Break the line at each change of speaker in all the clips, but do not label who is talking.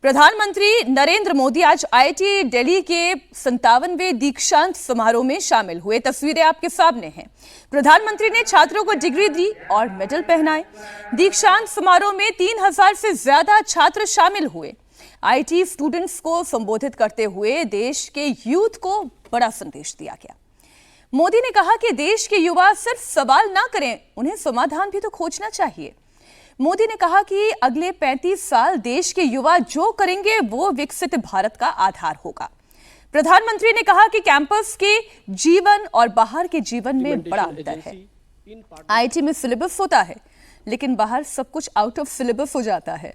प्रधानमंत्री नरेंद्र मोदी आज आईआईटी दिल्ली के 57वें दीक्षांत समारोह में शामिल हुए। तस्वीरें आपके सामने हैं। प्रधानमंत्री ने छात्रों को डिग्री दी और मेडल पहनाए। दीक्षांत समारोह में 3000 से ज्यादा छात्र शामिल हुए। आईआईटी स्टूडेंट्स को संबोधित करते हुए देश के यूथ को बड़ा संदेश दिया गया। मोदी ने कहा कि देश के युवा सिर्फ सवाल ना करें, उन्हें समाधान भी तो खोजना चाहिए। मोदी ने कहा कि अगले 35 साल देश के युवा जो करेंगे वो विकसित भारत का आधार होगा। प्रधानमंत्री ने कहा कि कैंपस के जीवन और बाहर के जीवन में बड़ा अंतर है। आईआईटी में सिलेबस होता है, लेकिन बाहर सब कुछ आउट ऑफ सिलेबस हो जाता है।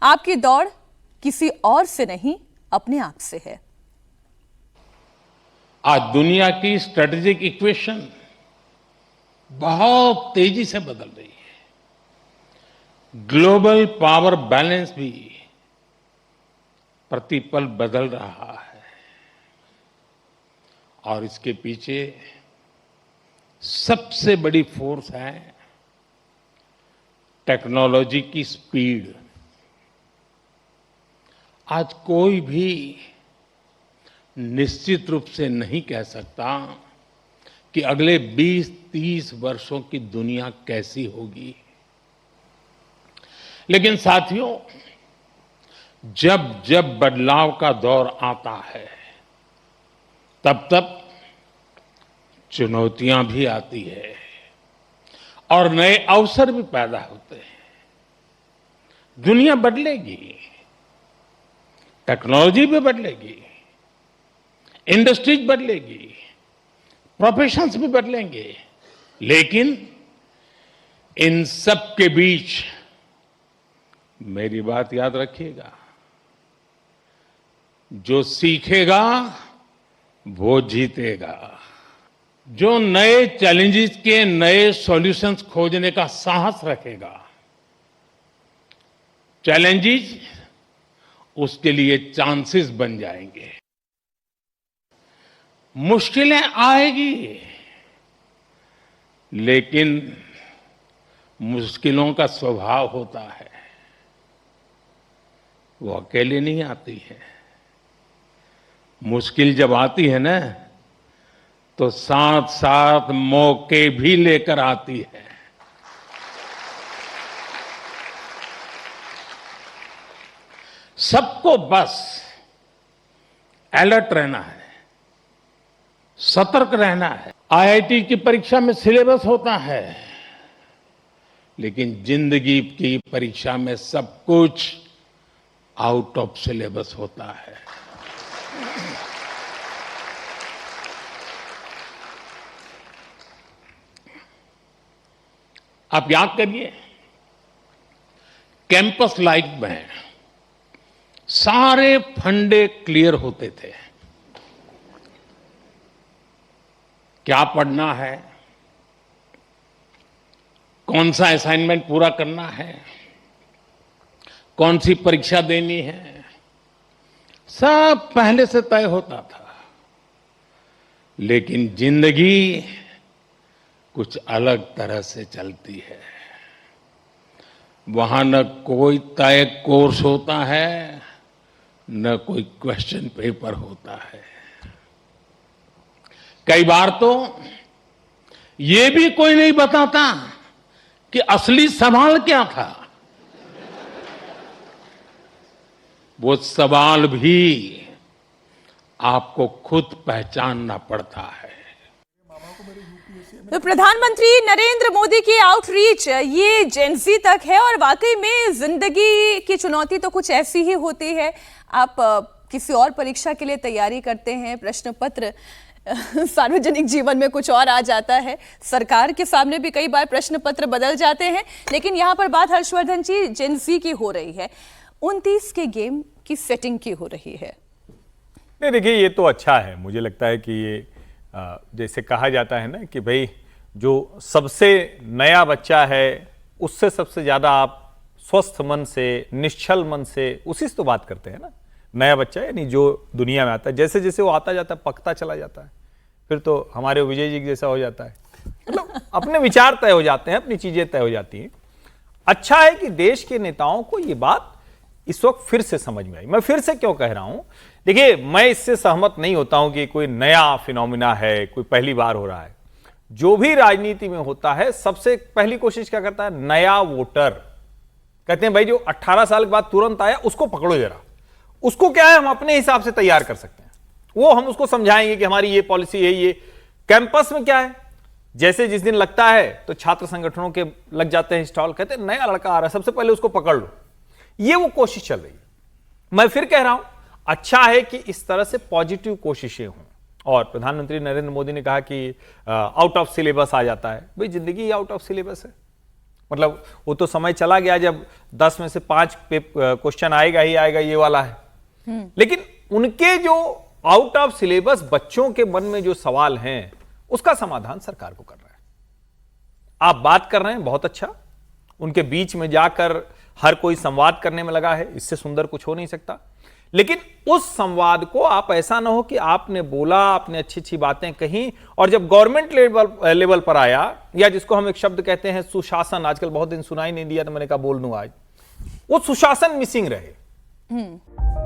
आपकी दौड़ किसी और से नहीं, अपने आप से है।
आज दुनिया की स्ट्रेटेजिक इक्वेशन बहुत तेजी से बदल रही है। ग्लोबल पावर बैलेंस भी प्रतिपल बदल रहा है और इसके पीछे सबसे बड़ी फोर्स है टेक्नोलॉजी की स्पीड। आज कोई भी निश्चित रूप से नहीं कह सकता कि अगले 20-30 वर्षों की दुनिया कैसी होगी, लेकिन साथियों, जब जब बदलाव का दौर आता है तब तब चुनौतियां भी आती है और नए अवसर भी पैदा होते हैं। दुनिया बदलेगी, टेक्नोलॉजी भी बदलेगी, इंडस्ट्रीज बदलेगी, प्रोफेशंस भी बदलेंगे, लेकिन इन सब के बीच मेरी बात याद रखिएगा, जो सीखेगा वो जीतेगा। जो नए चैलेंजेस के नए सॉल्यूशंस खोजने का साहस रखेगा, चैलेंजेस उसके लिए चांसेस बन जाएंगे। मुश्किलें आएगी, लेकिन मुश्किलों का स्वभाव होता है, वो अकेले नहीं आती है। मुश्किल जब आती है ना, तो साथ साथ मौके भी लेकर आती है। सबको बस अलर्ट रहना है, सतर्क रहना है। आईआईटी की परीक्षा में सिलेबस होता है, लेकिन जिंदगी की परीक्षा में सब कुछ आउट ऑफ सिलेबस होता है। आप याद करिए, कैंपस लाइफ में सारे फंडे क्लियर होते थे। क्या पढ़ना है, कौन सा असाइनमेंट पूरा करना है, कौन सी परीक्षा देनी है, सब पहले से तय होता था। लेकिन जिंदगी कुछ अलग तरह से चलती है। वहां न कोई तय कोर्स होता है, न कोई क्वेश्चन पेपर होता है। कई बार तो ये भी कोई नहीं बताता कि असली सवाल क्या था। वो सवाल भी आपको खुद पहचानना पड़ता है।
तो प्रधानमंत्री नरेंद्र मोदी की आउटरीच ये जेनजी तक है और वाकई में जिंदगी की चुनौती तो कुछ ऐसी ही होती है। आप किसी और परीक्षा के लिए तैयारी करते हैं, प्रश्न पत्र सार्वजनिक जीवन में कुछ और आ जाता है, सरकार के सामने भी कई बार प्रश्न पत्र बदल जाते हैं। लेकिन यहाँ पर बात हर्षवर्धन जी जेनजी की हो रही है, 29 के गेम की सेटिंग की हो रही है।
नहीं देखिए, ये तो अच्छा है। मुझे लगता है कि ये जैसे कहा जाता है ना कि भाई जो सबसे नया बच्चा है उससे सबसे ज्यादा आप स्वस्थ मन से, निश्चल मन से उसी से तो बात करते हैं ना। नया बच्चा यानी जो दुनिया में आता है, जैसे जैसे वो आता जाता है पकता चला जाता है, फिर तो हमारे विजय जी जैसा हो जाता है। मतलब अपने विचार तय हो जाते हैं, अपनी चीजें तय हो जाती हैं। अच्छा है कि देश के नेताओं को ये बात इस वक्त फिर से समझ में आई। मैं फिर से क्यों कह रहा हूं, देखिए मैं इससे सहमत नहीं होता हूं कि कोई नया फिनोमिना है, कोई पहली बार हो रहा है। जो भी राजनीति में होता है सबसे पहली कोशिश क्या करता है, नया वोटर। कहते हैं भाई जो 18 साल के बाद तुरंत आया उसको पकड़ो जरा, उसको क्या है हम अपने हिसाब से तैयार कर सकते हैं, वो हम उसको समझाएंगे कि हमारी ये पॉलिसी है। ये कैंपस में क्या है, जैसे जिस दिन लगता है तो छात्र संगठनों के लग जाते हैं स्टॉल, कहते हैं नया लड़का आ रहा है सबसे पहले उसको पकड़ लो। ये वो कोशिश चल रही है। मैं फिर कह रहा हूं अच्छा है कि इस तरह से पॉजिटिव कोशिशें हों। और प्रधानमंत्री नरेंद्र मोदी ने कहा कि आउट ऑफ सिलेबस आ जाता है। भाई जिंदगी आउट ऑफ सिलेबस है, मतलब वो तो समय चला गया जब 10 में से 5 क्वेश्चन आएगा ही आएगा, ये वाला है। लेकिन उनके जो आउट ऑफ सिलेबस बच्चों के मन में जो सवाल हैं उसका समाधान सरकार को कर रहा है। आप बात कर रहे हैं, बहुत अच्छा। उनके बीच में जाकर हर कोई संवाद करने में लगा है, इससे सुंदर कुछ हो नहीं सकता। लेकिन उस संवाद को आप ऐसा ना हो कि आपने बोला, आपने अच्छी अच्छी बातें कही, और जब गवर्नमेंट लेवल पर आया, या जिसको हम एक शब्द कहते हैं सुशासन, आजकल बहुत दिन सुनाई नहीं दिया तो मैंने कहा बोल दूं आज, वो सुशासन मिसिंग रहे।